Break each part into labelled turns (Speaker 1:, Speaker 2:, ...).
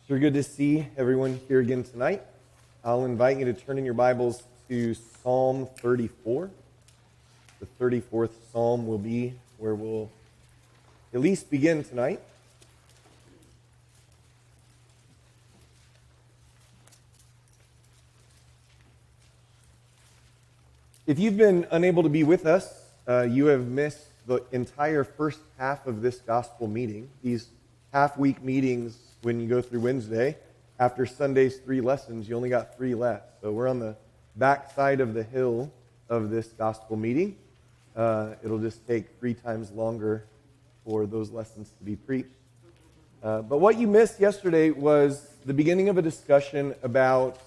Speaker 1: Sure good to see everyone here again tonight. I'll invite you to turn in your Bibles to Psalm 34. The 34th Psalm will be where we'll at least begin tonight. If you've been unable to be with us, you have missed the entire first half of this gospel meeting. These half-week meetings, when you go through Wednesday, after Sunday's 3 lessons, you only got 3 left. So we're on the back side of the hill of this gospel meeting. It'll just take 3 times longer for those lessons to be preached. But what you missed yesterday was the beginning of a discussion about,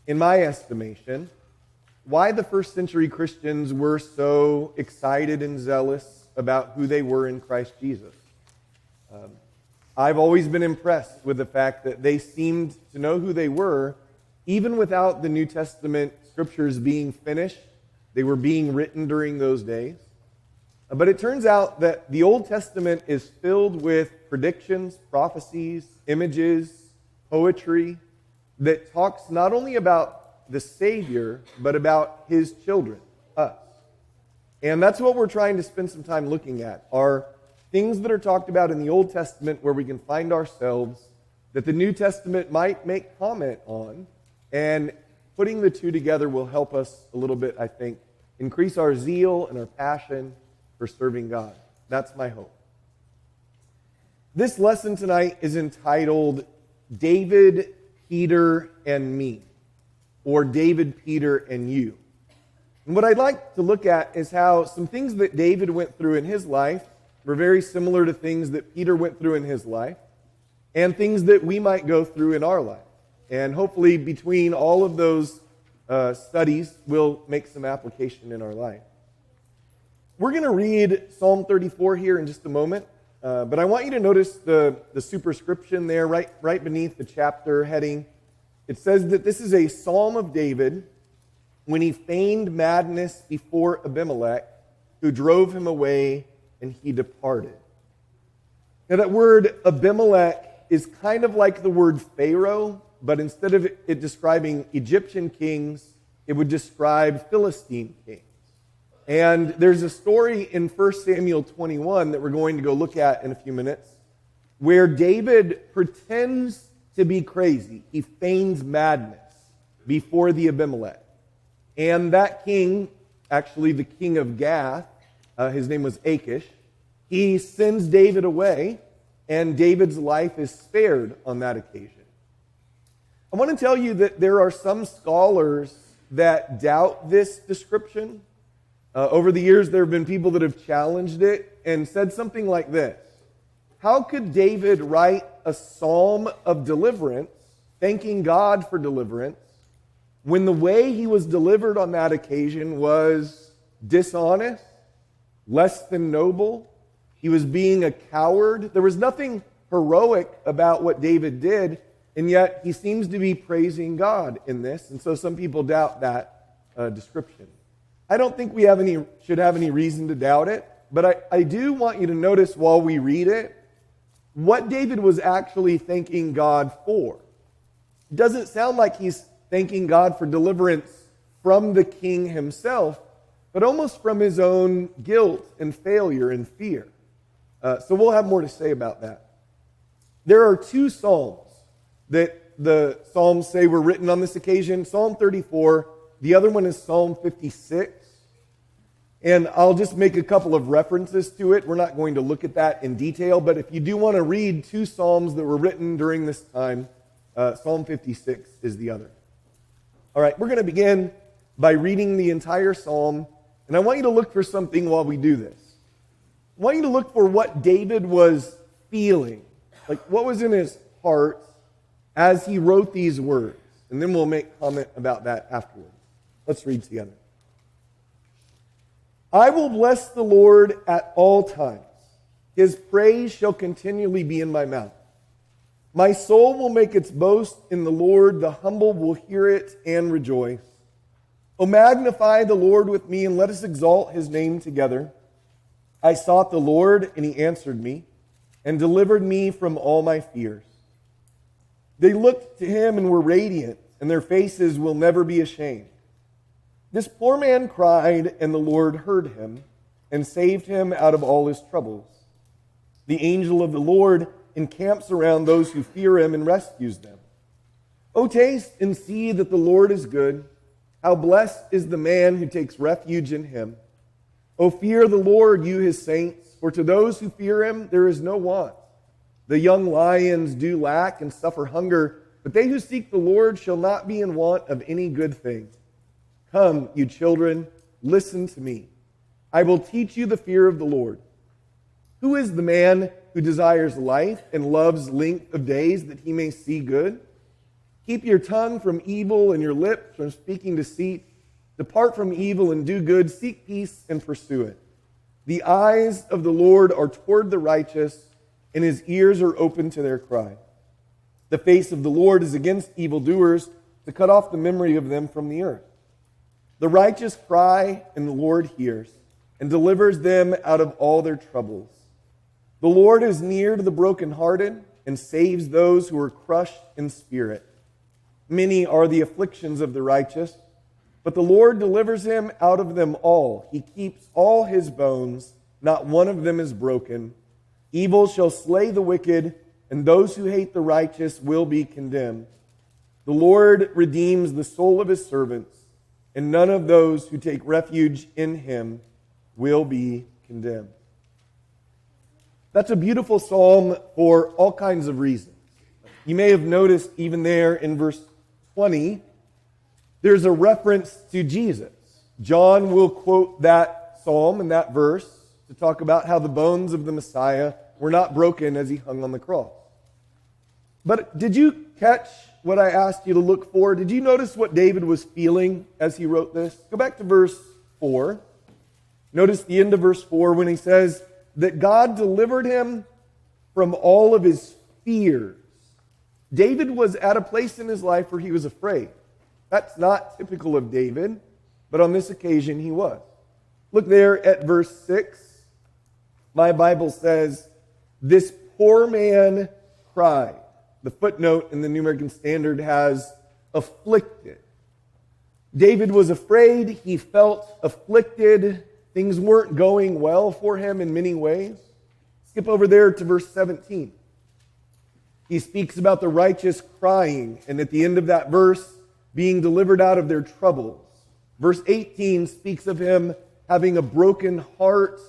Speaker 1: in my estimation, why the first century Christians were so excited and zealous about who they were in Christ Jesus. I've always been impressed with the fact that they seemed to know who they were, even without the New Testament scriptures being finished. They were being written during those days. But it turns out that the Old Testament is filled with predictions, prophecies, images, poetry that talks not only about the Savior, but about His children, us. And that's what we're trying to spend some time looking at, are things that are talked about in the Old Testament where we can find ourselves that the New Testament might make comment on, and putting the two together will help us a little bit, I think, increase our zeal and our passion for serving God. That's my hope. This lesson tonight is entitled David, Peter, and Me, or David, Peter, and You. And what I'd like to look at is how some things that David went through in his life were very similar to things that Peter went through in his life, and things that we might go through in our life. And hopefully between all of those studies, we'll make some application in our life. We're going to read Psalm 34 here in just a moment, but I want you to notice the superscription there right beneath the chapter heading. It says that this is a psalm of David when he feigned madness before Abimelech, who drove him away and he departed. Now that word Abimelech is kind of like the word Pharaoh, but instead of it describing Egyptian kings, it would describe Philistine kings. And there's a story in 1 Samuel 21 that we're going to go look at in a few minutes, where David pretends to be crazy. He feigns madness before the Abimelech. And that king, actually the king of Gath, his name was Achish, he sends David away, and David's life is spared on that occasion. I want to tell you that there are some scholars that doubt this description. Over the years, there have been people that have challenged it and said something like this: how could David write a psalm of deliverance, thanking God for deliverance, when the way he was delivered on that occasion was dishonest, less than noble? He was being a coward. There was nothing heroic about what David did, and yet he seems to be praising God in this, and so some people doubt that description. I don't think we should have any reason to doubt it, but I do want you to notice while we read it what David was actually thanking God for. It doesn't sound like he's thanking God for deliverance from the king himself, but almost from his own guilt and failure and fear. So we'll have more to say about that. There are 2 psalms that the Psalms say were written on this occasion. Psalm 34, the other one is Psalm 56. And I'll just make a couple of references to it. We're not going to look at that in detail, but if you do want to read 2 psalms that were written during this time, Psalm 56 is the other. All right, we're going to begin by reading the entire psalm, and I want you to look for something while we do this. I want you to look for what David was feeling, like what was in his heart as he wrote these words, and then we'll make comment about that afterwards. Let's read together. I will bless the Lord at all times. His praise shall continually be in my mouth. My soul will make its boast in the Lord. The humble will hear it and rejoice. O magnify the Lord with me, and let us exalt his name together. I sought the Lord, and he answered me, and delivered me from all my fears. They looked to him and were radiant, and their faces will never be ashamed. This poor man cried, and the Lord heard him and saved him out of all his troubles. The angel of the Lord encamps around those who fear him and rescues them. O taste and see that the Lord is good. How blessed is the man who takes refuge in him. O fear the Lord, you his saints, for to those who fear him there is no want. The young lions do lack and suffer hunger, but they who seek the Lord shall not be in want of any good thing. Come, you children, listen to me. I will teach you the fear of the Lord. Who is the man who desires life and loves length of days that he may see good? Keep your tongue from evil and your lips from speaking deceit. Depart from evil and do good. Seek peace and pursue it. The eyes of the Lord are toward the righteous, and his ears are open to their cry. The face of the Lord is against evildoers, to cut off the memory of them from the earth. The righteous cry, and the Lord hears, and delivers them out of all their troubles. The Lord is near to the brokenhearted, and saves those who are crushed in spirit. Many are the afflictions of the righteous, but the Lord delivers him out of them all. He keeps all his bones, not one of them is broken. Evil shall slay the wicked, and those who hate the righteous will be condemned. The Lord redeems the soul of his servants, and none of those who take refuge in him will be condemned. That's a beautiful psalm for all kinds of reasons. You may have noticed even there in verse 20, there's a reference to Jesus. John will quote that psalm and that verse to talk about how the bones of the Messiah were not broken as he hung on the cross. But did you catch what I asked you to look for? Did you notice what David was feeling as he wrote this? Go back to verse 4. Notice the end of verse 4 when he says that God delivered him from all of his fears. David was at a place in his life where he was afraid. That's not typical of David, but on this occasion he was. Look there at verse 6. My Bible says, this poor man cried. The footnote in the New American Standard has afflicted. David was afraid. He felt afflicted. Things weren't going well for him in many ways. Skip over there to verse 17. He speaks about the righteous crying, and at the end of that verse, being delivered out of their troubles. Verse 18 speaks of him having a broken heart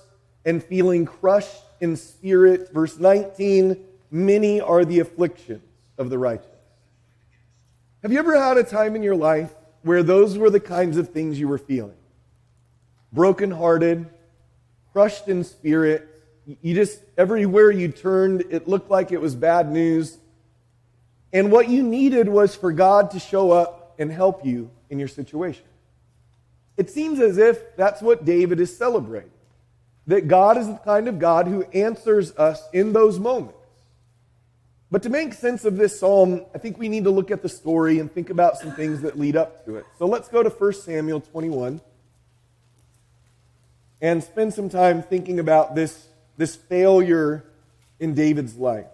Speaker 1: and feeling crushed in spirit. Verse 19, many are the afflictions of the righteous. Have you ever had a time in your life where those were the kinds of things you were feeling? Brokenhearted, crushed in spirit. You just, everywhere you turned, it looked like it was bad news. And what you needed was for God to show up and help you in your situation. It seems as if that's what David is celebrating. That God is the kind of God who answers us in those moments. But to make sense of this psalm, I think we need to look at the story and think about some things that lead up to it. So let's go to 1 Samuel 21 and spend some time thinking about this failure in David's life.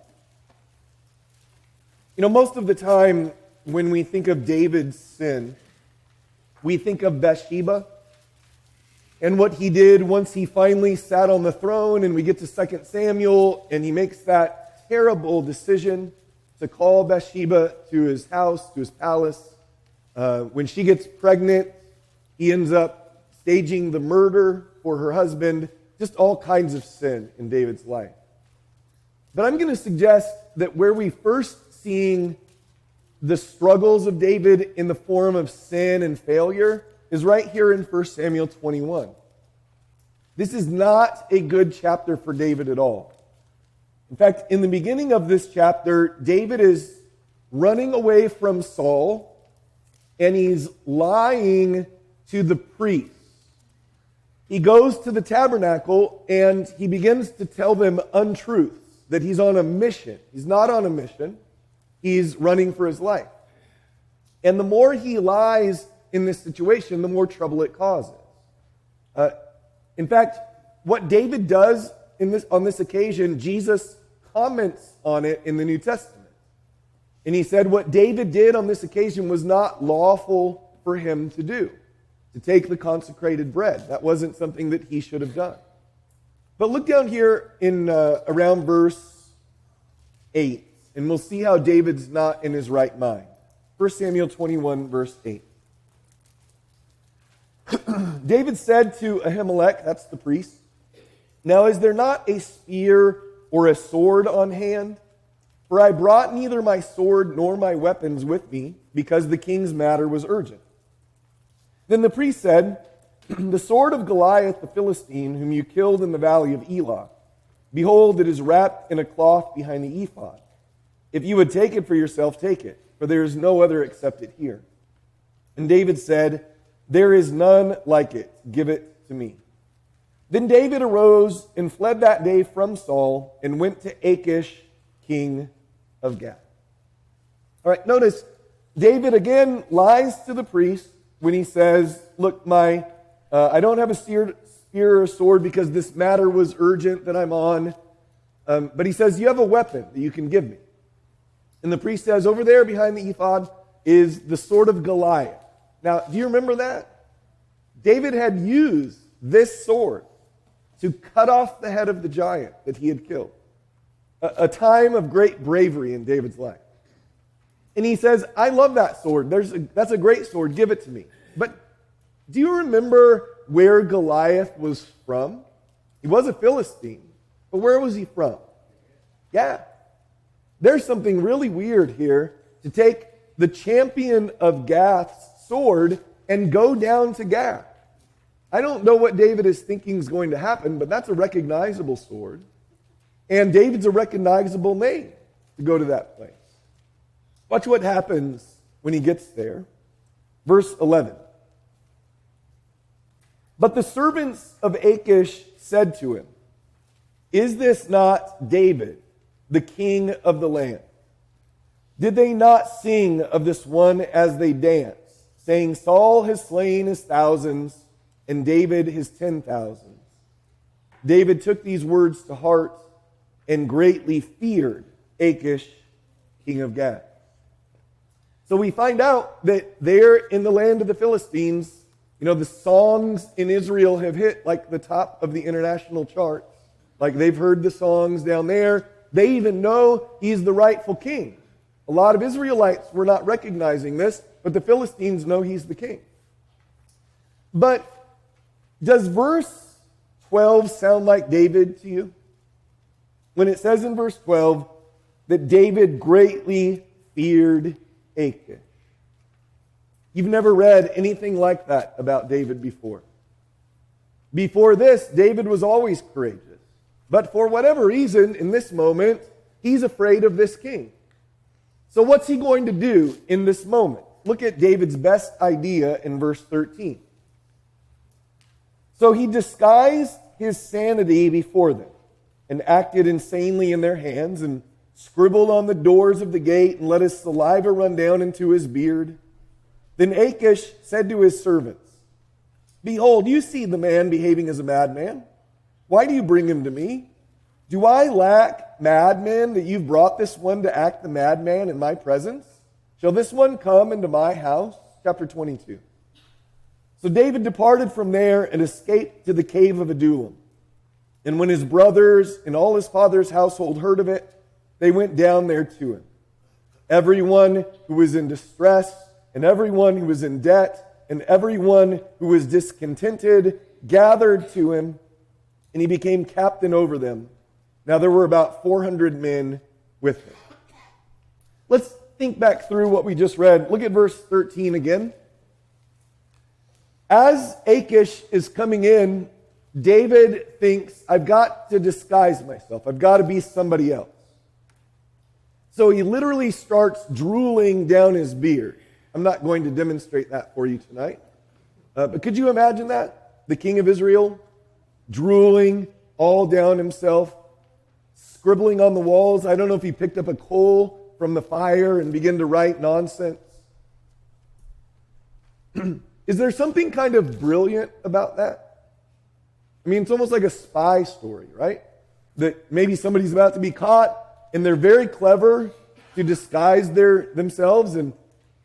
Speaker 1: You know, most of the time when we think of David's sin, we think of Bathsheba and what he did once he finally sat on the throne, and we get to 2 Samuel, and he makes that terrible decision to call Bathsheba to his house, to his palace. When she gets pregnant, he ends up staging the murder for her husband, just all kinds of sin in David's life. But I'm going to suggest that where we first seeing the struggles of David in the form of sin and failure is right here in 1 Samuel 21. This is not a good chapter for David at all. In fact, in the beginning of this chapter, David is running away from Saul, and he's lying to the priest. He goes to the tabernacle, and he begins to tell them untruths, that he's on a mission. He's not on a mission. He's running for his life. And the more he lies in this situation, the more trouble it causes. In fact, what David does on this occasion, Jesus comments on it in the New Testament. And he said what David did on this occasion was not lawful for him to do, to take the consecrated bread. That wasn't something that he should have done. But look down here in around verse 8, and we'll see how David's not in his right mind. 1 Samuel 21, verse 8. David said to Ahimelech, that's the priest, "Now is there not a spear or a sword on hand? For I brought neither my sword nor my weapons with me, because the king's matter was urgent." Then the priest said, "The sword of Goliath the Philistine, whom you killed in the valley of Elah, behold, it is wrapped in a cloth behind the ephod. If you would take it for yourself, take it, for there is no other except it here." And David said, "There is none like it. Give it to me." Then David arose and fled that day from Saul and went to Achish, king of Gath. All right, notice David again lies to the priest when he says, "Look, I don't have a spear or a sword because this matter was urgent that I'm on." But he says, "You have a weapon that you can give me." And the priest says, "Over there behind the ephod is the sword of Goliath." Now, do you remember that? David had used this sword to cut off the head of the giant that he had killed. A time of great bravery in David's life. And he says, "I love that sword. That's a great sword. Give it to me." But do you remember where Goliath was from? He was a Philistine. But where was he from? Gath. There's something really weird here to take the champion of Gath's sword and go down to Gath. I don't know what David is thinking is going to happen, but that's a recognizable sword. And David's a recognizable name to go to that place. Watch what happens when he gets there. Verse 11. But the servants of Achish said to him, "Is this not David, the king of the land? Did they not sing of this one as they danced, saying, Saul has slain his thousands, and David his 10,000? David took these words to heart and greatly feared Achish, king of Gath." So we find out that there in the land of the Philistines, the songs in Israel have hit like the top of the international charts. Like they've heard the songs down there. They even know he's the rightful king. A lot of Israelites were not recognizing this, but the Philistines know he's the king. But does verse 12 sound like David to you? When it says in verse 12 that David greatly feared Achish. You've never read anything like that about David before. Before this, David was always courageous. But for whatever reason, in this moment, he's afraid of this king. So what's he going to do in this moment? Look at David's best idea in verse 13. So he disguised his sanity before them and acted insanely in their hands and scribbled on the doors of the gate and let his saliva run down into his beard. Then Achish said to his servants, "Behold, you see the man behaving as a madman. Why do you bring him to me? Do I lack madmen that you've brought this one to act the madman in my presence? Shall this one come into my house?" Chapter 22. So David departed from there and escaped to the cave of Adullam. And when his brothers and all his father's household heard of it, they went down there to him. Everyone who was in distress, and everyone who was in debt, and everyone who was discontented gathered to him, and he became captain over them. Now there were about 400 men with him. Let's think back through what we just read. Look at verse 13 again. As Achish is coming in, David thinks, I've got to disguise myself. I've got to be somebody else. So he literally starts drooling down his beard. I'm not going to demonstrate that for you tonight. But could you imagine that? The king of Israel drooling all down himself, scribbling on the walls. I don't know if he picked up a coal from the fire and began to write nonsense. Is there something kind of brilliant about that? I mean, it's almost like a spy story, right? That maybe somebody's about to be caught, and they're very clever to disguise themselves, and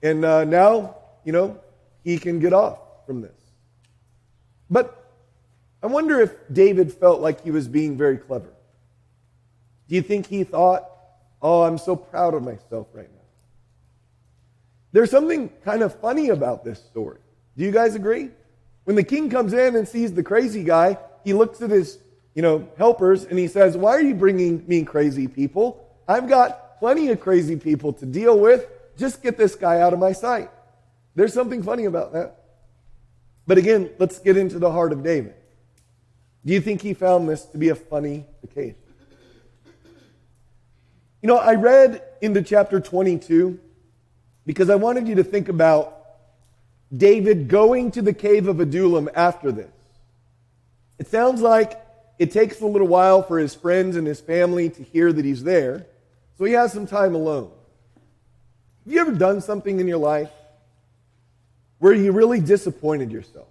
Speaker 1: now, he can get off from this. But I wonder if David felt like he was being very clever. Do you think he thought, oh, I'm so proud of myself right now? There's something kind of funny about this story. Do you guys agree? When the king comes in and sees the crazy guy, he looks at his, helpers and he says, why are you bringing me crazy people? I've got plenty of crazy people to deal with. Just get this guy out of my sight. There's something funny about that. But again, let's get into the heart of David. Do you think he found this to be a funny occasion? I read into chapter 22 because I wanted you to think about David going to the cave of Adullam after this. It sounds like it takes a little while for his friends and his family to hear that he's there, so he has some time alone. Have you ever done something in your life where you really disappointed yourself?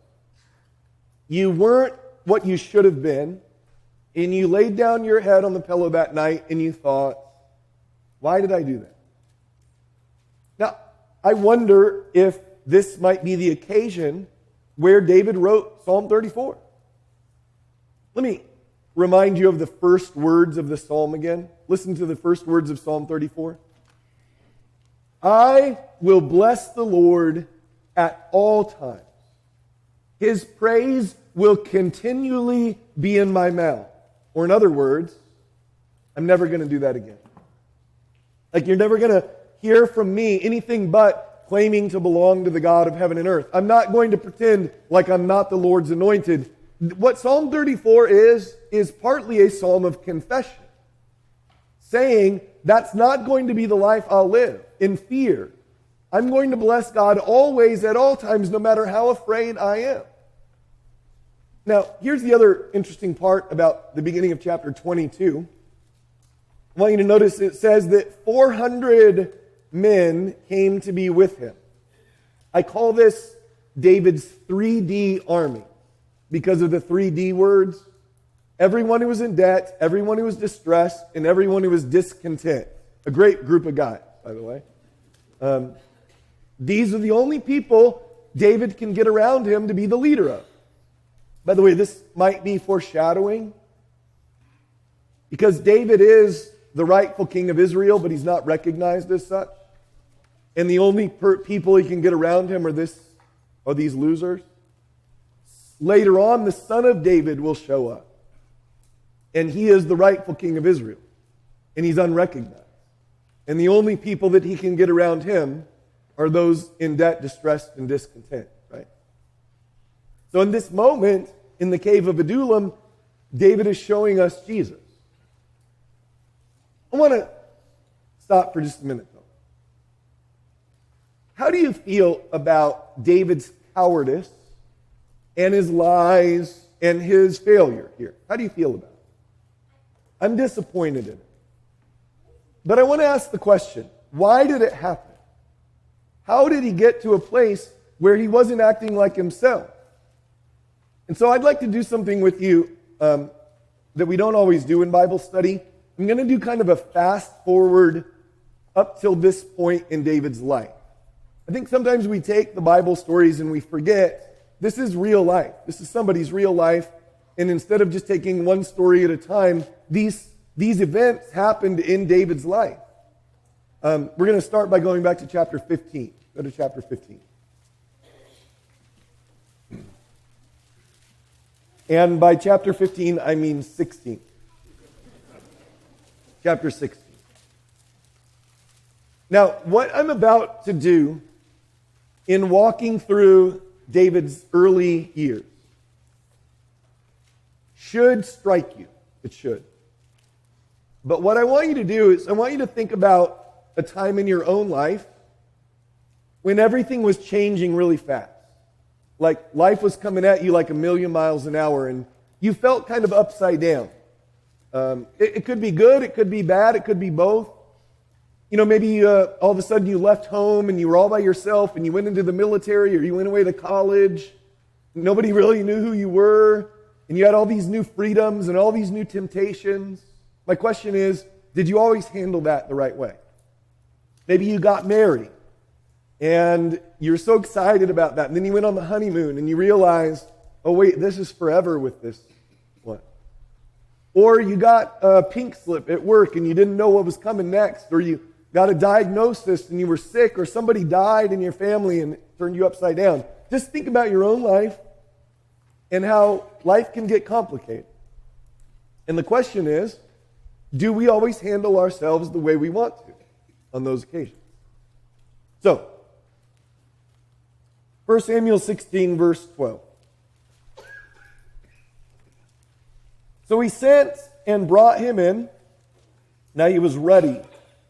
Speaker 1: You weren't what you should have been, and you laid down your head on the pillow that night and you thought, why did I do that? Now, I wonder if this might be the occasion where David wrote Psalm 34. Let me remind you of the first words of the psalm again. Listen to the first words of Psalm 34. I will bless the Lord at all times. His praise will continually be in my mouth. Or in other words, I'm never going to do that again. Like, you're never going to hear from me anything but claiming to belong to the God of heaven and earth. I'm not going to pretend like I'm not the Lord's anointed. What Psalm 34 is partly a psalm of confession, saying that's not going to be the life I'll live in fear. I'm going to bless God always, at all times, no matter how afraid I am. Now, here's the other interesting part about the beginning of chapter 22. I want you to notice it says that 400 men came to be with him. I call this David's 3D army because of the 3D words. Everyone who was in debt, everyone who was distressed, and everyone who was discontent. A great group of guys, by the way. These are the only people David can get around him to be the leader of. By the way, this might be foreshadowing, because David is the rightful king of Israel, but he's not recognized as such. And the only people he can get around him are these losers. Later on, the son of David will show up. And he is the rightful king of Israel. And he's unrecognized. And the only people that he can get around him are those in debt, distressed, and discontent. Right? So in this moment, in the cave of Adullam, David is showing us Jesus. I want to stop for just a minute, though. How do you feel about David's cowardice and his lies and his failure here? How do you feel about it? I'm disappointed in it. But I want to ask the question, why did it happen? How did he get to a place where he wasn't acting like himself? And so I'd like to do something with you that we don't always do in Bible study. I'm going to do kind of a fast forward up till this point in David's life. I think sometimes we take the Bible stories and we forget this is real life. This is somebody's real life. And instead of just taking one story at a time, these events happened in David's life. We're going to start by going back to chapter 15. Go to chapter 15. And by chapter 15, I mean 16. Chapter 16. Now, what I'm about to do in walking through David's early years should strike you. It should. But what I want you to do is I want you to think about a time in your own life when everything was changing really fast. Like life was coming at you like a million miles an hour and you felt kind of upside down. It could be good, it could be bad, it could be both. Maybe all of a sudden you left home and you were all by yourself and you went into the military or you went away to college. Nobody really knew who you were and you had all these new freedoms and all these new temptations. My question is, did you always handle that the right way? Maybe you got married and you're so excited about that. And then you went on the honeymoon and you realized, oh wait, this is forever with this one. Or you got a pink slip at work and you didn't know what was coming next. Or you got a diagnosis and you were sick, or somebody died in your family and it turned you upside down. Just think about your own life and how life can get complicated. And the question is, do we always handle ourselves the way we want to on those occasions? So, 1 Samuel 16, verse 12. So he sent and brought him in. Now he was ruddy,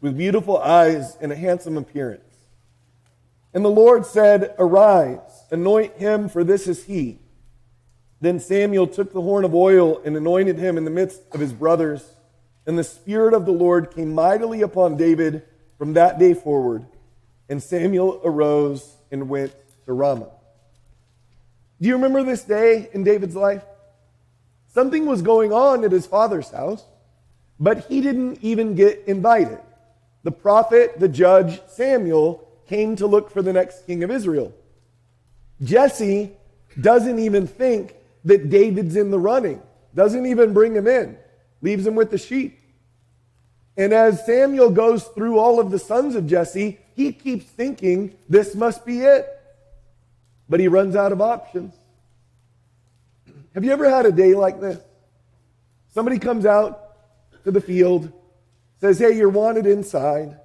Speaker 1: with beautiful eyes and a handsome appearance. And the Lord said, "Arise, anoint him, for this is he." Then Samuel took the horn of oil and anointed him in the midst of his brothers. And the Spirit of the Lord came mightily upon David from that day forward. And Samuel arose and went to Ramah. Do you remember this day in David's life? Something was going on at his father's house, but he didn't even get invited. The prophet, the judge, Samuel, came to look for the next king of Israel. Jesse doesn't even think that David's in the running, doesn't even bring him in, leaves him with the sheep. And as Samuel goes through all of the sons of Jesse, he keeps thinking this must be it. But he runs out of options. Have you ever had a day like this? Somebody comes out to the field, says, "Hey, you're wanted inside."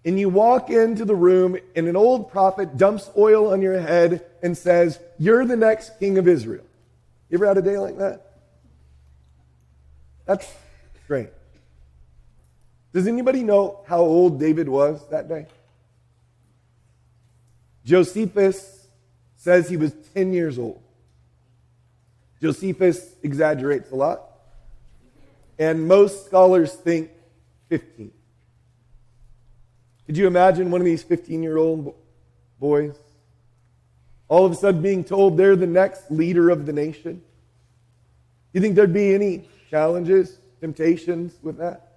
Speaker 1: And you walk into the room and an old prophet dumps oil on your head and says, "You're the next king of Israel." You ever had a day like that? That's strange. Does anybody know how old David was that day? Josephus says he was 10 years old. Josephus exaggerates a lot. And most scholars think 15. Could you imagine one of these 15-year-old boys all of a sudden being told they're the next leader of the nation? Do you think there'd be any challenges, temptations with that?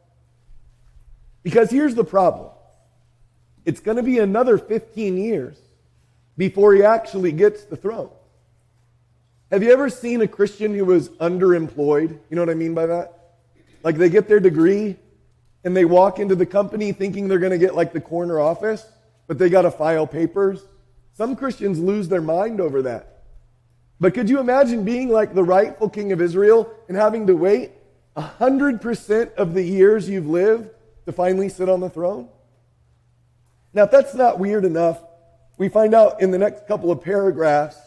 Speaker 1: Because here's the problem. It's going to be another 15 years before he actually gets the throne. Have you ever seen a Christian who was underemployed? You know what I mean by that? Like they get their degree and they walk into the company thinking they're going to get like the corner office, but they got to file papers. Some Christians lose their mind over that. But could you imagine being like the rightful king of Israel and having to wait 100% of the years you've lived to finally sit on the throne? Now, if that's not weird enough, we find out in the next couple of paragraphs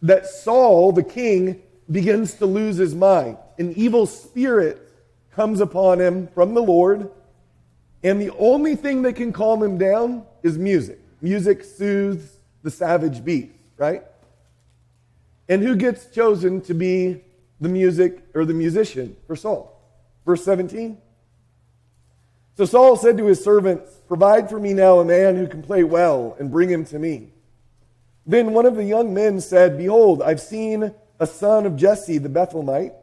Speaker 1: that Saul, the king, begins to lose his mind. An evil spirit comes upon him from the Lord, and the only thing that can calm him down is music. Music soothes the savage beast, right? And who gets chosen to be the music or the musician for Saul? Verse 17. So Saul said to his servants, "Provide for me now a man who can play well, and bring him to me." Then one of the young men said, "Behold, I've seen a son of Jesse the Bethlehemite,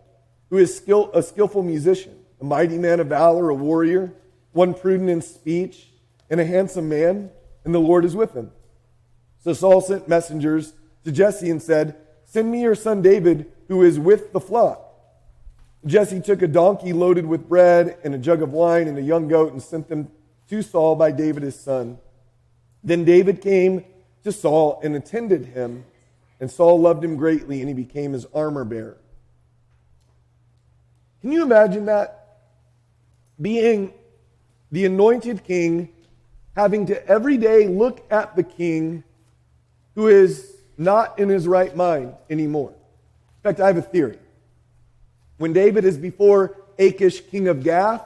Speaker 1: who is a skillful musician, a mighty man of valor, a warrior, one prudent in speech, and a handsome man, and the Lord is with him." So Saul sent messengers to Jesse and said, "Send me your son David, who is with the flock." Jesse took a donkey loaded with bread and a jug of wine and a young goat and sent them to Saul by David his son. Then David came to Saul and attended him, and Saul loved him greatly, and he became his armor bearer. Can you imagine that? Being the anointed king, having to every day look at the king who is not in his right mind anymore. In fact, I have a theory. When David is before Achish, king of Gath,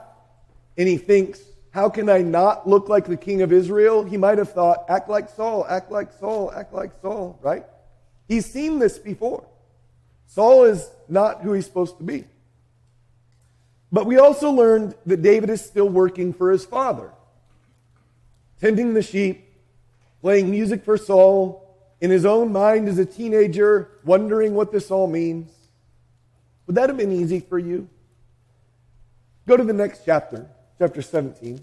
Speaker 1: and he thinks, how can I not look like the king of Israel? He might have thought, act like Saul, act like Saul, act like Saul, right? He's seen this before. Saul is not who he's supposed to be. But we also learned that David is still working for his father, tending the sheep, playing music for Saul, in his own mind as a teenager, wondering what this all means. Would that have been easy for you? Go to the next chapter, chapter 17.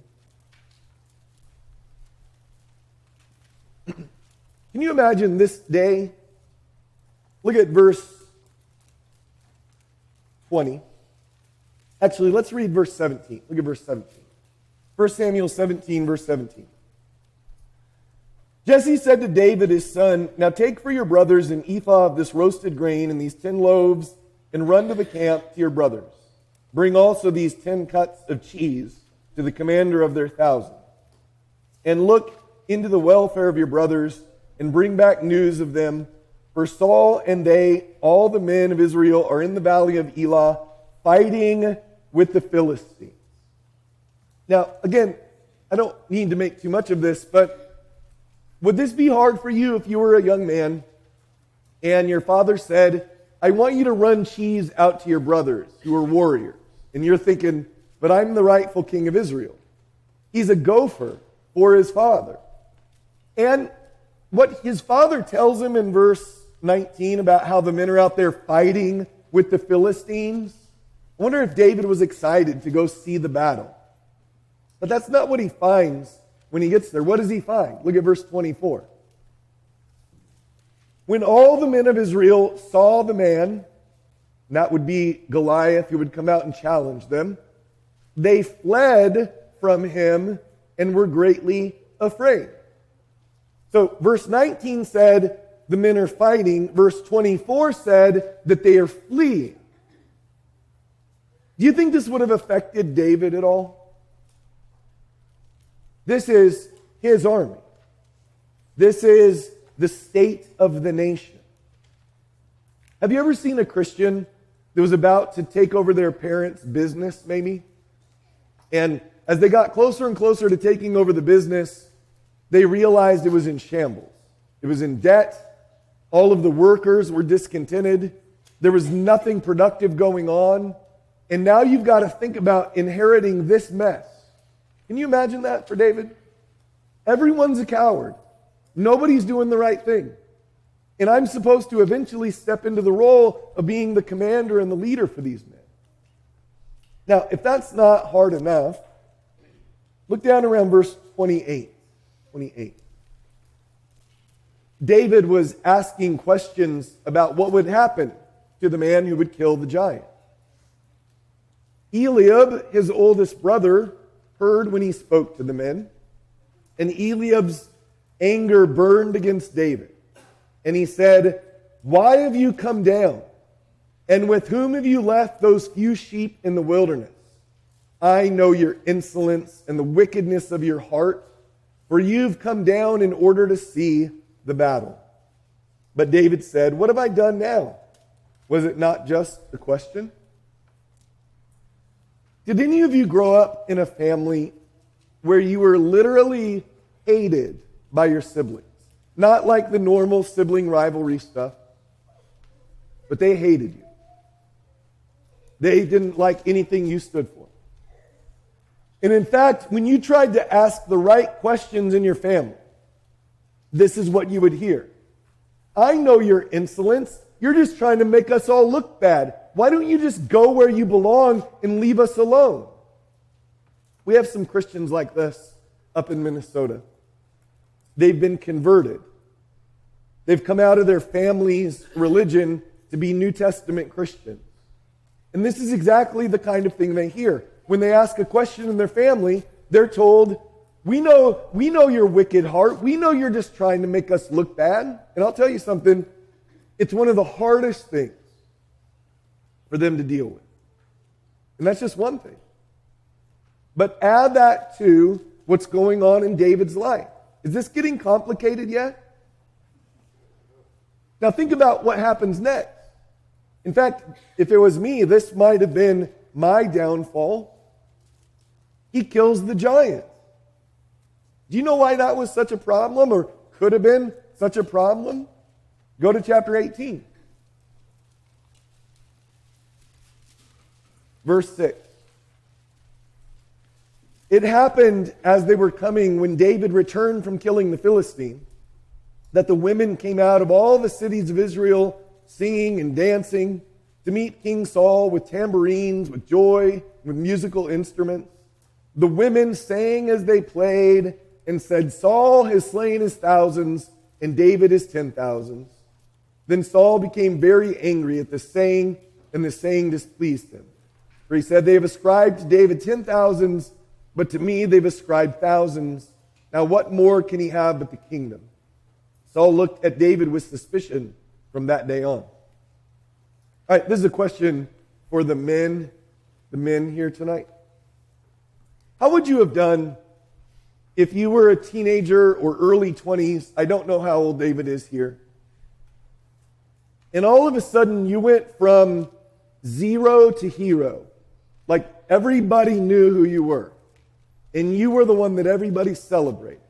Speaker 1: Can you imagine this day? Look at verse 20. Actually, let's read verse 17. Look at verse 17. 1 Samuel 17, verse 17. Jesse said to David his son, "Now take for your brothers an ephah of this roasted grain and these 10 loaves, and run to the camp to your brothers. Bring also these 10 cuts of cheese to the commander of their 1,000. And look into the welfare of your brothers, and bring back news of them. For Saul and they, all the men of Israel, are in the valley of Elah, fighting with the Philistines." Now, again, I don't need to make too much of this, but would this be hard for you if you were a young man and your father said, "I want you to run cheese out to your brothers who are warriors"? And you're thinking, "But I'm the rightful king of Israel." He's a gopher for his father. And what his father tells him in verse 19 about how the men are out there fighting with the Philistines, I wonder if David was excited to go see the battle. But that's not what he finds when he gets there. What does he find? Look at verse 24. When all the men of Israel saw the man, and that would be Goliath who would come out and challenge them, they fled from him and were greatly afraid. So verse 19 said the men are fighting. Verse 24 said that they are fleeing. Do you think this would have affected David at all? This is his army. This is the state of the nation. Have you ever seen a Christian that was about to take over their parents' business, maybe? And as they got closer and closer to taking over the business, they realized it was in shambles. It was in debt. All of the workers were discontented. There was nothing productive going on. And now you've got to think about inheriting this mess. Can you imagine that for David? Everyone's a coward. Nobody's doing the right thing. And I'm supposed to eventually step into the role of being the commander and the leader for these men. Now, if that's not hard enough, look down around verse 28. 28. David was asking questions about what would happen to the man who would kill the giant. Eliab, his oldest brother, heard when he spoke to the men, and Eliab's anger burned against David. And he said, "Why have you come down? And with whom have you left those few sheep in the wilderness? I know your insolence and the wickedness of your heart, for you've come down in order to see the battle." But David said, "What have I done now? Was it not just a question?" Did any of you grow up in a family where you were literally hated by your siblings? Not like the normal sibling rivalry stuff, but they hated you. They didn't like anything you stood for. And in fact, when you tried to ask the right questions in your family, this is what you would hear. "I know your insolence. You're just trying to make us all look bad. Why don't you just go where you belong and leave us alone?" We have some Christians like this up in Minnesota. They've been converted. They've come out of their family's religion to be New Testament Christians. And this is exactly the kind of thing they hear. When they ask a question in their family, they're told, we know your wicked heart. We know you're just trying to make us look bad." And I'll tell you something, it's one of the hardest things for them to deal with. And that's just one thing. But add that to what's going on in David's life. Is this getting complicated yet? Now think about what happens next. In fact, if it was me, this might have been my downfall. He kills the giant. Do you know why that was such a problem, or could have been such a problem? Go to chapter 18. Verse 6. It happened as they were coming, when David returned from killing the Philistine, that the women came out of all the cities of Israel singing and dancing to meet King Saul with tambourines, with joy, with musical instruments. The women sang as they played, and said, Saul has slain his thousands, and David his 10,000s. Then Saul became very angry at the saying, and the saying displeased him. For he said, they have ascribed to David 10,000s, but to me they've ascribed thousands. Now what more can he have but the kingdom? Saul looked at David with suspicion from that day on. All right, this is a question for the men here tonight. How would you have done if you were a teenager or early 20s? I don't know how old David is here. And all of a sudden you went from zero to hero. Like everybody knew who you were. And you were the one that everybody celebrated.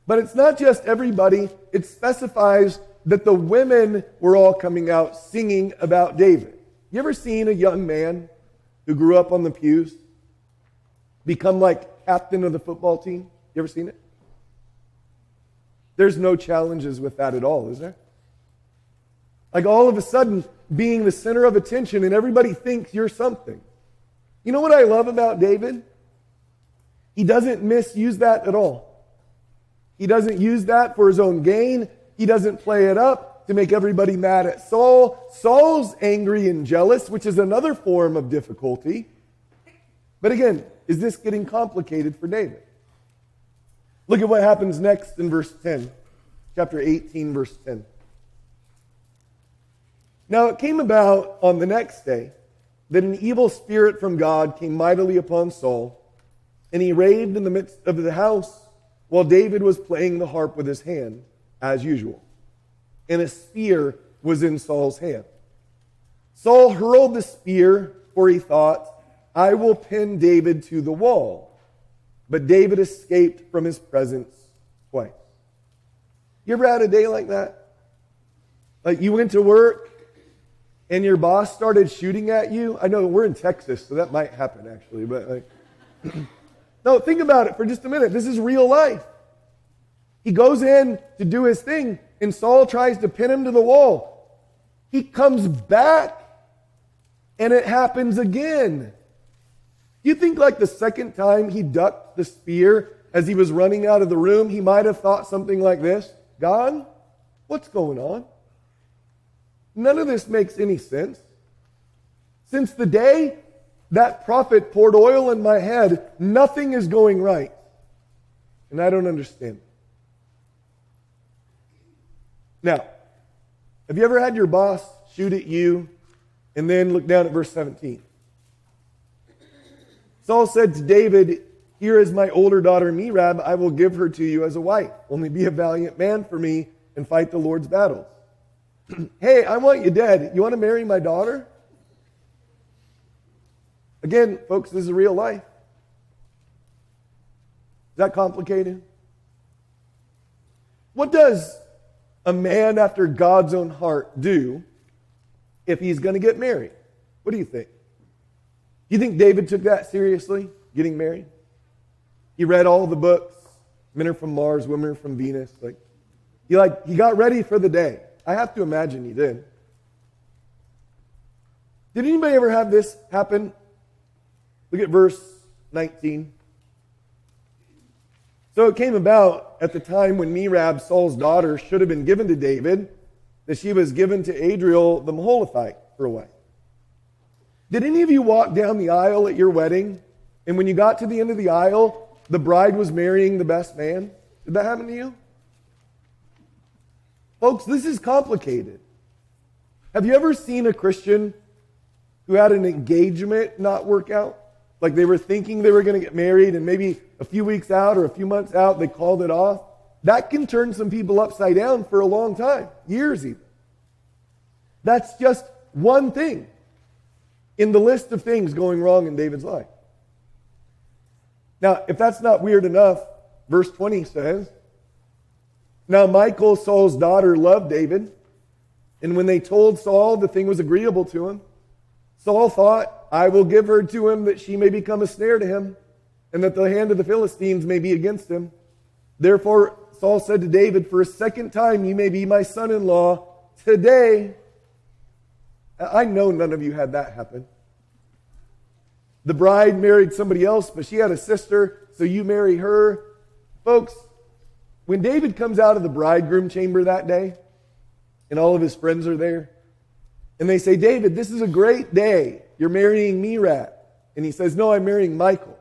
Speaker 1: But it's not just everybody. It specifies that the women were all coming out singing about David. You ever seen a young man who grew up on the pews become like captain of the football team? You ever seen it? There's no challenges with that at all, is there? Like all of a sudden being the center of attention and everybody thinks you're something. You know what I love about David? He doesn't misuse that at all. He doesn't use that for his own gain. He doesn't play it up to make everybody mad at Saul. Saul's angry and jealous, which is another form of difficulty. But again, is this getting complicated for David? Look at what happens next in verse 10. Chapter 18, verse 10. Now it came about on the next day that an evil spirit from God came mightily upon Saul, and he raved in the midst of the house while David was playing the harp with his hand, as usual. And a spear was in Saul's hand. Saul hurled the spear, for he thought, I will pin David to the wall. But David escaped from his presence twice. You ever had a day like that? Like you went to work and your boss started shooting at you? I know we're in Texas, so that might happen actually, but like no, think about it for just a minute. This is real life. He goes in to do his thing, and Saul tries to pin him to the wall. He comes back, and it happens again. You think like the second time he ducked the spear as he was running out of the room, he might have thought something like this, God, what's going on? None of this makes any sense. Since the day that prophet poured oil in my head, nothing is going right. And I don't understand. Now, have you ever had your boss shoot at you and then look down at verse 17? Saul said to David, here is my older daughter Merab, I will give her to you as a wife. Only be a valiant man for me and fight the Lord's battles. Hey, I want you dead. You want to marry my daughter? Again, folks, this is real life. Is that complicated? What does a man after God's own heart do if he's going to get married? What do you think? You think David took that seriously, getting married? He read all the books, men are from Mars, women are from Venus. He got ready for the day. I have to imagine he did. Did anybody ever have this happen? Look at verse 19. So it came about at the time when Merab, Saul's daughter, should have been given to David, that she was given to Adriel the Maholathite for a wife. Did any of you walk down the aisle at your wedding, and when you got to the end of the aisle, the bride was marrying the best man? Did that happen to you? Folks, this is complicated. Have you ever seen a Christian who had an engagement not work out? Like they were thinking they were going to get married, and maybe a few weeks out or a few months out, they called it off. That can turn some people upside down for a long time, years even. That's just one thing in the list of things going wrong in David's life. Now, if that's not weird enough, verse 20 says, now Michal, Saul's daughter, loved David, and when they told Saul the thing was agreeable to him, Saul thought, I will give her to him that she may become a snare to him, and that the hand of the Philistines may be against him. Therefore Saul said to David, for a second time you may be my son-in-law today. I know none of you had that happen. The bride married somebody else, but she had a sister, so you marry her. Folks, When David comes out of the bridegroom chamber that day, and all of his friends are there, and they say, David, this is a great day. You're marrying Merab. And he says, no, I'm marrying Michal.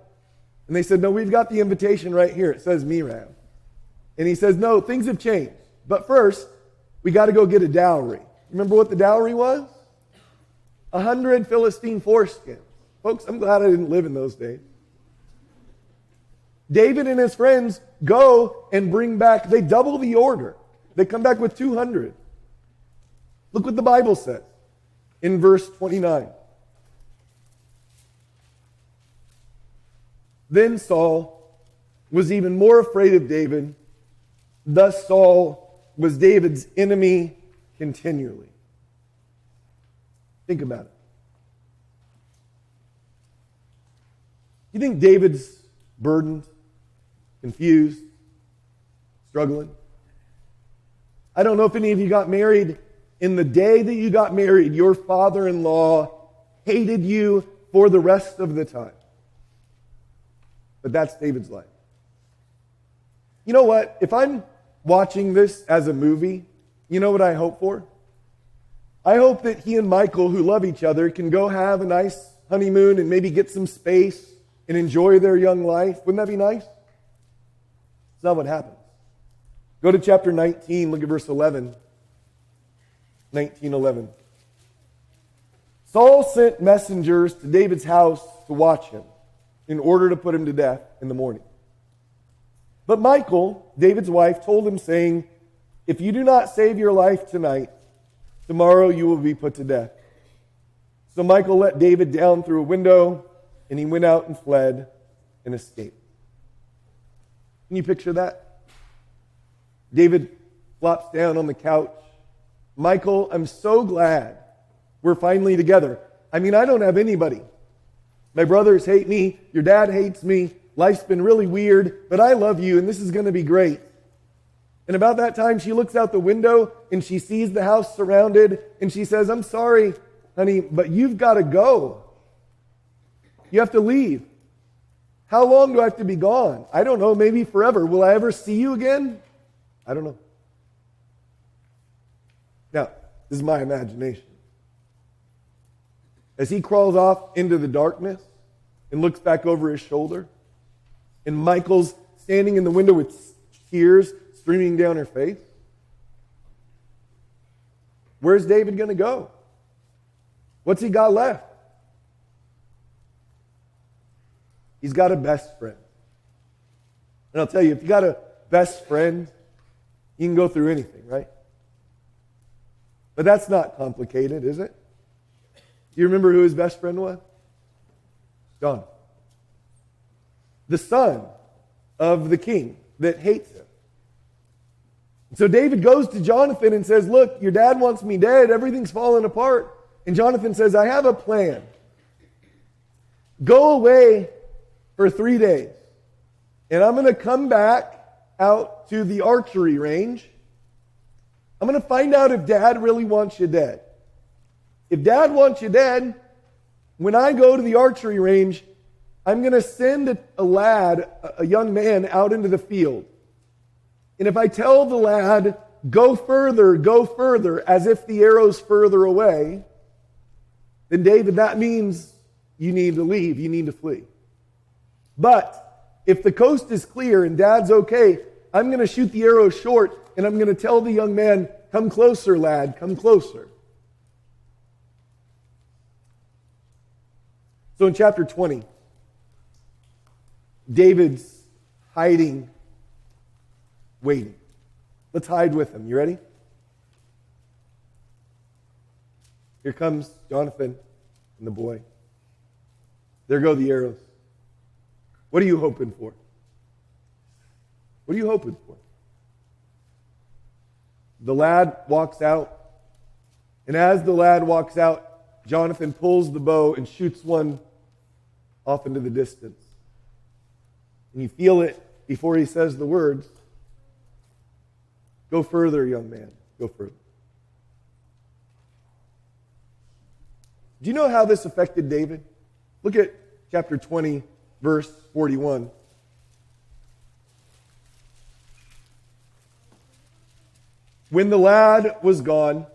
Speaker 1: And they said, no, we've got the invitation right here. It says Merab. And he says, no, things have changed. But first, we got to go get a dowry. Remember what the dowry was? 100 Philistine foreskins. Folks, I'm glad I didn't live in those days. David and his friends go and bring back, they double the order. They come back with 200. Look what the Bible says in verse 29. Then Saul was even more afraid of David. Thus Saul was David's enemy continually. Think about it. You think David's burdened, confused, struggling? I don't know if any of you got married. In the day that you got married, your father-in-law hated you for the rest of the time. But that's David's life. You know what? If I'm watching this as a movie, you know what I hope for? I hope that he and Michal, who love each other, can go have a nice honeymoon and maybe get some space and enjoy their young life. Wouldn't that be nice? That's not what happens. Go to chapter 19, look at verse 11. 19:11. Saul sent messengers to David's house to watch him in order to put him to death in the morning. But Michal, David's wife, told him, saying, if you do not save your life tonight, tomorrow you will be put to death. So Michal let David down through a window, and he went out and fled and escaped. Can you picture that? David flops down on the couch. Michal, I'm so glad we're finally together. I mean, I don't have anybody. My brothers hate me. Your dad hates me. Life's been really weird, but I love you, and this is going to be great. And about that time, she looks out the window, and she sees the house surrounded, and she says, I'm sorry, honey, but you've got to go. You have to leave. How long do I have to be gone? I don't know, maybe forever. Will I ever see you again? I don't know. Now, this is my imagination. As he crawls off into the darkness and looks back over his shoulder, and Michal's standing in the window with tears streaming down her face, where's David going to go? What's he got left? He's got a best friend. And I'll tell you, if you got a best friend, you can go through anything, right? But that's not complicated, is it? Do you remember who his best friend was? John. The son of the king that hates him. So David goes to Jonathan and says, look, your dad wants me dead. Everything's falling apart. And Jonathan says, I have a plan. Go away for 3 days. And I'm going to come back out to the archery range. I'm going to find out if Dad really wants you dead. If Dad wants you dead, when I go to the archery range, I'm going to send a lad, a young man, out into the field. And if I tell the lad, go further, as if the arrow's further away, then David, that means you need to leave, you need to flee. But if the coast is clear and Dad's okay, I'm going to shoot the arrow short, and I'm going to tell the young man, come closer, lad, come closer. So in chapter 20, David's hiding, waiting. Let's hide with him. You ready? Here comes Jonathan and the boy. There go the arrows. What are you hoping for? What are you hoping for? The lad walks out, and as the lad walks out, Jonathan pulls the bow and shoots one off into the distance. And you feel it before he says the words, go further, young man, go further. Do you know how this affected David? Look at chapter 20, verse 41. When the lad was gone,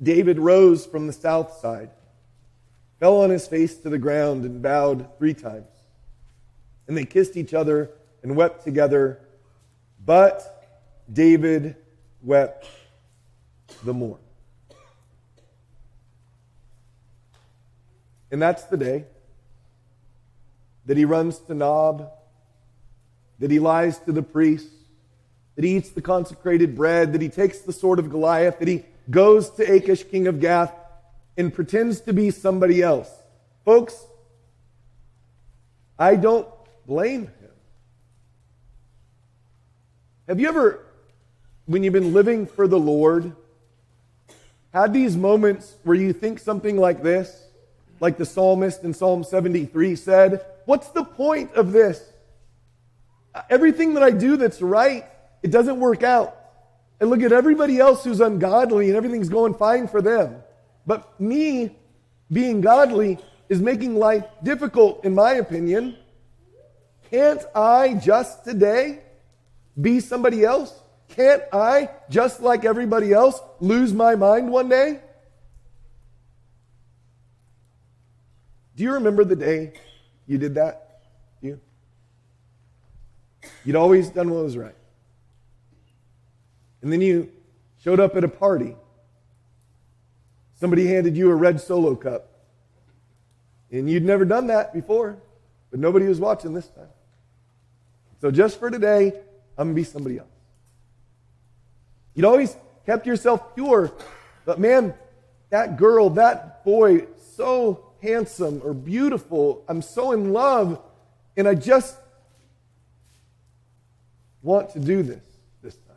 Speaker 1: David rose from the south side, fell on his face to the ground, and bowed 3 times. And they kissed each other and wept together, but David wept the more. And that's the day that he runs to Nob, that he lies to the priest, that he eats the consecrated bread, that he takes the sword of Goliath, that he goes to Achish, king of Gath, and pretends to be somebody else. Folks, I don't blame him. Have you ever, when you've been living for the Lord, had these moments where you think something like this, like the psalmist in Psalm 73 said, what's the point of this? Everything that I do that's right, it doesn't work out. I look at everybody else who's ungodly and everything's going fine for them. But me, being godly, is making life difficult, in my opinion. Can't I just today be somebody else? Can't I, just like everybody else, lose my mind one day? Do you remember the day you did that? You? You'd always done what was right. And then you showed up at a party. Somebody handed you a red Solo cup. And you'd never done that before, but nobody was watching this time. So just for today, I'm going to be somebody else. You'd always kept yourself pure, but man, that girl, that boy, so handsome or beautiful, I'm so in love, and I just want to do this time.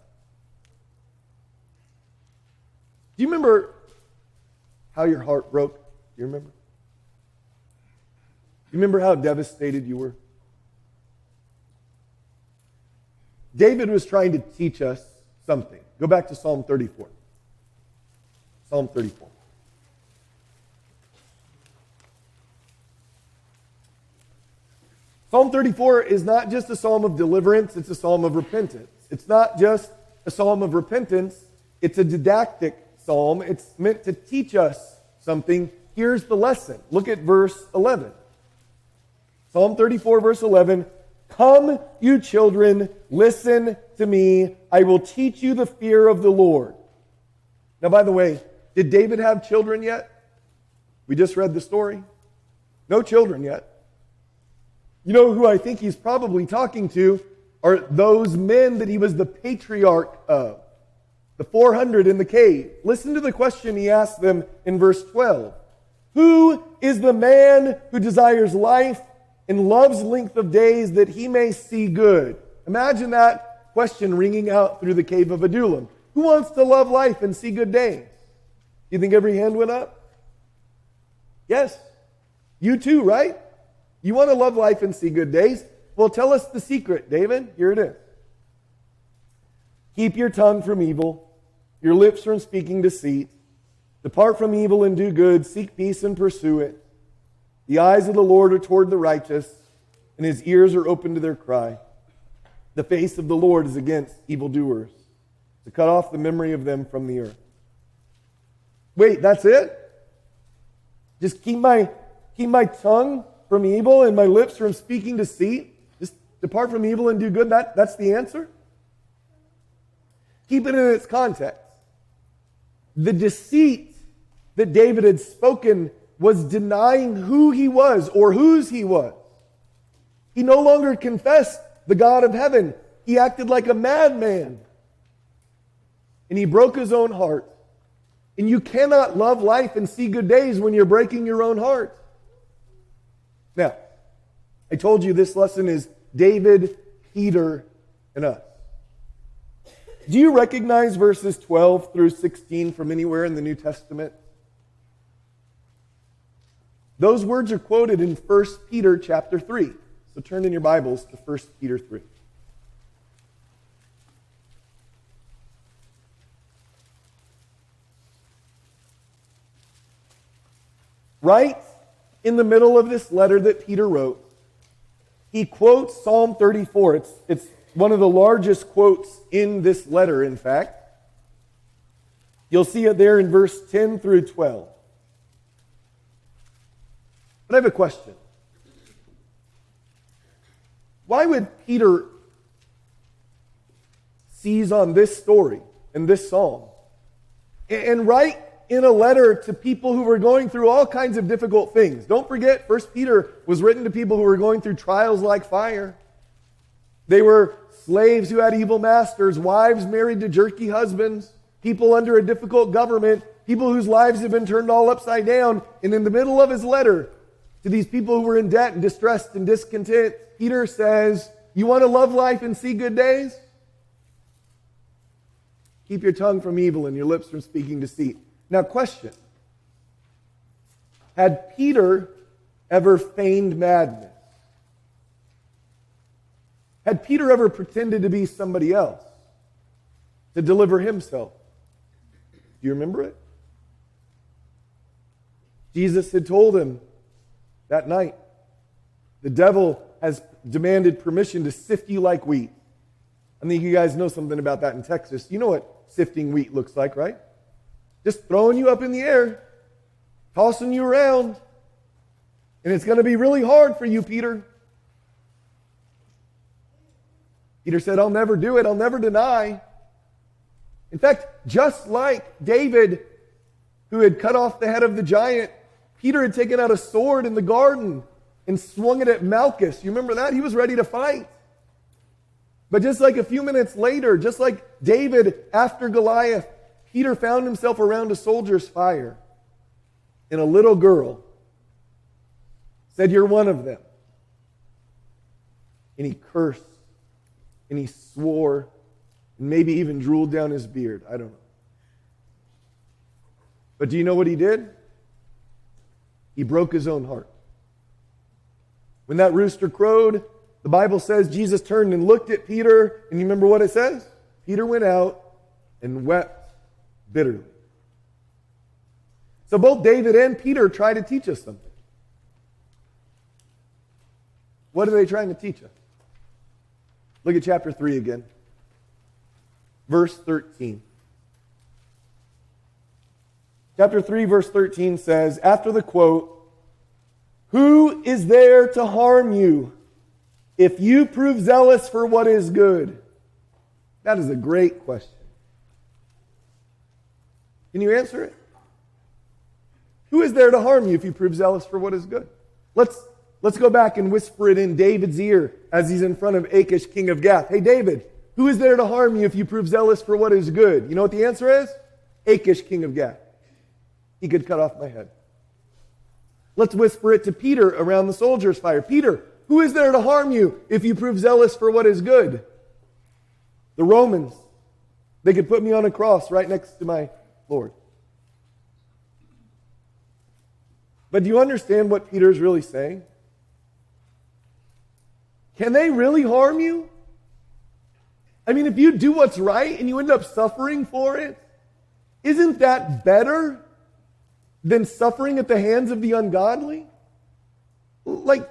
Speaker 1: Do you remember how your heart broke? Do you remember? Do you remember how devastated you were? David was trying to teach us something. Go back to Psalm 34. Psalm 34. Psalm 34 is not just a psalm of deliverance, it's a psalm of repentance. It's not just a psalm of repentance, it's a didactic psalm. It's meant to teach us something. Here's the lesson. Look at verse 11. Psalm 34, verse 11. Come, you children, listen to me. I will teach you the fear of the Lord. Now, by the way, did David have children yet? We just read the story. No children yet. You know who I think he's probably talking to are those men that he was the patriarch of. The 400 in the cave. Listen to the question he asked them in verse 12. Who is the man who desires life and loves length of days that he may see good? Imagine that question ringing out through the cave of Adullam. Who wants to love life and see good days? You think every hand went up? Yes. You too, right? You want to love life and see good days? Well, tell us the secret, David. Here it is. Keep your tongue from evil, your lips from speaking deceit. Depart from evil and do good. Seek peace and pursue it. The eyes of the Lord are toward the righteous, and his ears are open to their cry. The face of the Lord is against evildoers, to cut off the memory of them from the earth. Wait, that's it? Just keep my tongue from evil and my lips from speaking deceit? Just depart from evil and do good? That's the answer? Keep it in its context. The deceit that David had spoken was denying who he was or whose he was. He no longer confessed the God of heaven. He acted like a madman. And he broke his own heart. And you cannot love life and see good days when you're breaking your own heart. Now, I told you this lesson is David, Peter, and us. Do you recognize verses 12 through 16 from anywhere in the New Testament? Those words are quoted in 1 Peter chapter 3. So turn in your Bibles to 1 Peter 3. Right in the middle of this letter that Peter wrote, he quotes Psalm 34. It's one of the largest quotes in this letter, in fact. You'll see it there in verse 10 through 12. But I have a question. Why would Peter seize on this story and this psalm and write in a letter to people who were going through all kinds of difficult things? Don't forget, 1 Peter was written to people who were going through trials like fire. They were slaves who had evil masters, wives married to jerky husbands, people under a difficult government, people whose lives have been turned all upside down. And in the middle of his letter to these people who were in debt and distressed and discontent, Peter says, you want to love life and see good days? Keep your tongue from evil and your lips from speaking deceit. Now, question. Had Peter ever feigned madness? Had Peter ever pretended to be somebody else to deliver himself? Do you remember it? Jesus had told him that night, the devil has demanded permission to sift you like wheat. I think you guys know something about that in Texas. You know what sifting wheat looks like, right? Just throwing you up in the air, tossing you around. And it's going to be really hard for you, Peter. Peter said, I'll never do it. I'll never deny. In fact, just like David, who had cut off the head of the giant, Peter had taken out a sword in the garden and swung it at Malchus. You remember that? He was ready to fight. But just like a few minutes later, just like David after Goliath, Peter found himself around a soldier's fire. And a little girl said, you're one of them. And he cursed. And he swore. And maybe even drooled down his beard. I don't know. But do you know what he did? He broke his own heart. When that rooster crowed, the Bible says Jesus turned and looked at Peter, and you remember what it says? Peter went out and wept bitterly. So both David and Peter try to teach us something. What are they trying to teach us? Look at chapter 3 again. Verse 13. Chapter 3, verse 13 says, after the quote, who is there to harm you if you prove zealous for what is good? That is a great question. Can you answer it? Who is there to harm you if you prove zealous for what is good? Let's go back and whisper it in David's ear as he's in front of Achish, king of Gath. Hey, David, who is there to harm you if you prove zealous for what is good? You know what the answer is? Achish, king of Gath. He could cut off my head. Let's whisper it to Peter around the soldier's fire. Peter, who is there to harm you if you prove zealous for what is good? The Romans. They could put me on a cross right next to my Lord. But do you understand what Peter's really saying? Can they really harm you? I mean, if you do what's right and you end up suffering for it, isn't that better than suffering at the hands of the ungodly? Like,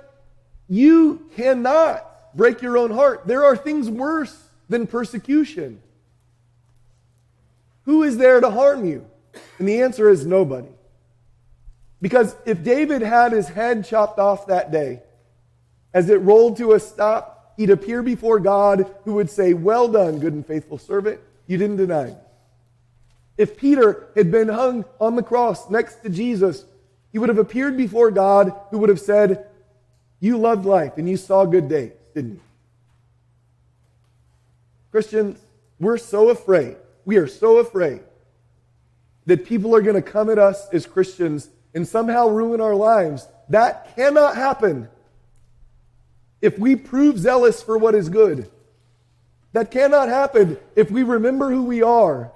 Speaker 1: you cannot break your own heart. There are things worse than persecution. Who is there to harm you? And the answer is nobody. Because if David had his head chopped off that day, as it rolled to a stop, he'd appear before God, who would say, well done, good and faithful servant. You didn't deny me. If Peter had been hung on the cross next to Jesus, he would have appeared before God, who would have said, you loved life and you saw good days, didn't you? Christians, we're so afraid. We are so afraid that people are going to come at us as Christians and somehow ruin our lives. That cannot happen if we prove zealous for what is good. That cannot happen if we remember who we are.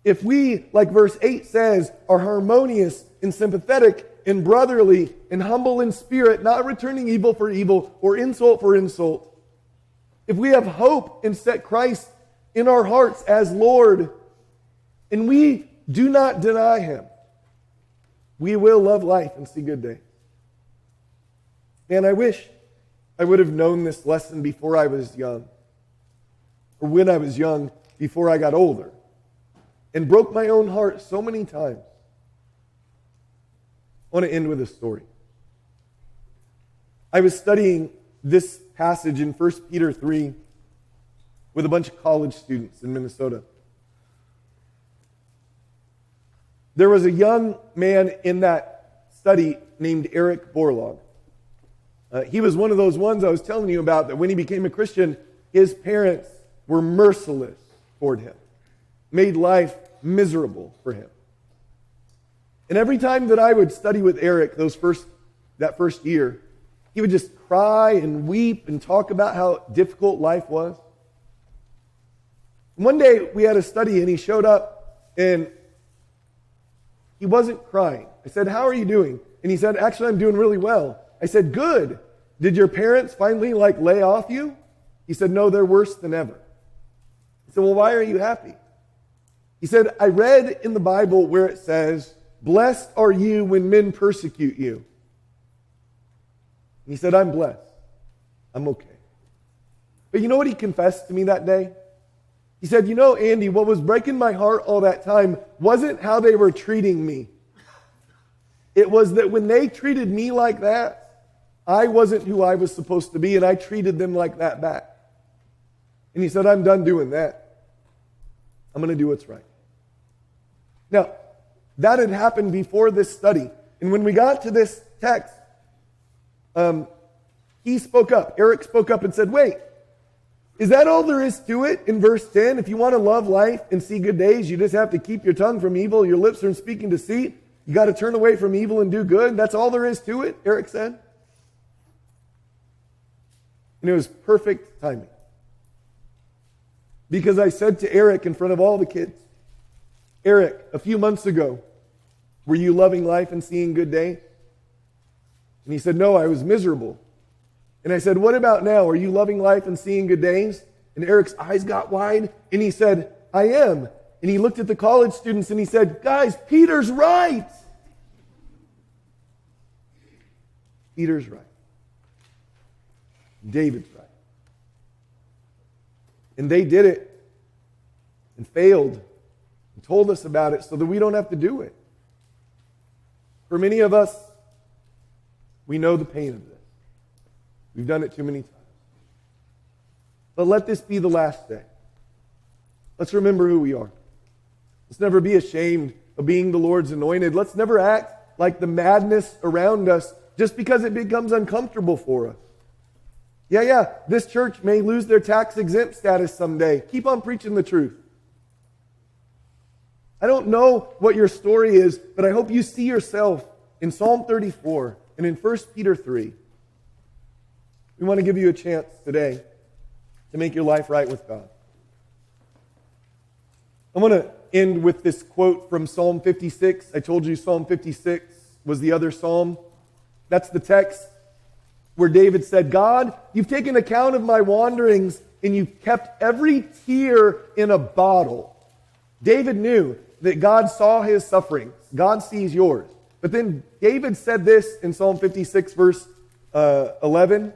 Speaker 1: If we, like verse 8 says, are harmonious and sympathetic and brotherly and humble in spirit, not returning evil for evil or insult for insult. If we have hope and set Christ in our hearts as Lord, and we do not deny Him, we will love life and see good days. And I wish I would have known this lesson before I was young, or when I was young, before I got older. and broke my own heart so many times. I want to end with a story. I was studying this passage in 1 Peter 3 with a bunch of college students in Minnesota. There was a young man in that study named Eric Borlaug. He was one of those ones I was telling you about that when he became a Christian, his parents were merciless toward him, made life miserable for him. And every time that I would study with Eric that first year, he would just cry and weep and talk about how difficult life was. One day we had a study and he showed up and he wasn't crying. I said, "How are you doing?" And he said, "Actually, I'm doing really well." I said, "Good. Did your parents finally lay off you?" He said, "No, they're worse than ever." I said, "Well, why are you happy?" He said, "I read in the Bible where it says, 'Blessed are you when men persecute you.'" And he said, "I'm blessed. I'm okay." But you know what he confessed to me that day? He said, "You know, Andy, what was breaking my heart all that time wasn't how they were treating me. It was that when they treated me like that, I wasn't who I was supposed to be, and I treated them like that back." And he said, "I'm done doing that. I'm going to do what's right." Now, that had happened before this study. And when we got to this text, he spoke up. Eric spoke up and said, "Wait, is that all there is to it in verse 10? If you want to love life and see good days, you just have to keep your tongue from evil, your lips from speaking deceit. You got to turn away from evil and do good. That's all there is to it," Eric said. And it was perfect timing. Because I said to Eric in front of all the kids, "Eric, a few months ago, were you loving life and seeing good days?" And he said, "No, I was miserable." And I said, "What about now? Are you loving life and seeing good days?" And Eric's eyes got wide and he said, "I am." And he looked at the college students and he said, "Guys, Peter's right." Peter's right. David's right. And they did it and failed and told us about it so that we don't have to do it. For many of us, we know the pain of this. We've done it too many times. But let this be the last day. Let's remember who we are. Let's never be ashamed of being the Lord's anointed. Let's never act like the madness around us just because it becomes uncomfortable for us. Yeah, this church may lose their tax-exempt status someday. Keep on preaching the truth. I don't know what your story is, but I hope you see yourself in Psalm 34 and in 1 Peter 3. We want to give you a chance today to make your life right with God. I want to end with this quote from Psalm 56. I told you Psalm 56 was the other psalm. That's the text where David said, "God, you've taken account of my wanderings and you've kept every tear in a bottle." David knew that God saw his sufferings. God sees yours. But then David said this in Psalm 56 verse 11.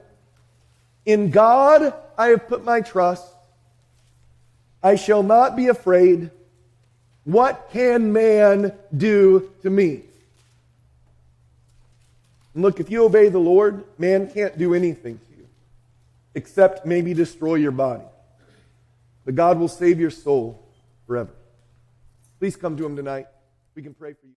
Speaker 1: "In God I have put my trust. I shall not be afraid. What can man do to me?" And look, if you obey the Lord, man can't do anything to you except maybe destroy your body. But God will save your soul forever. Please come to him tonight. We can pray for you.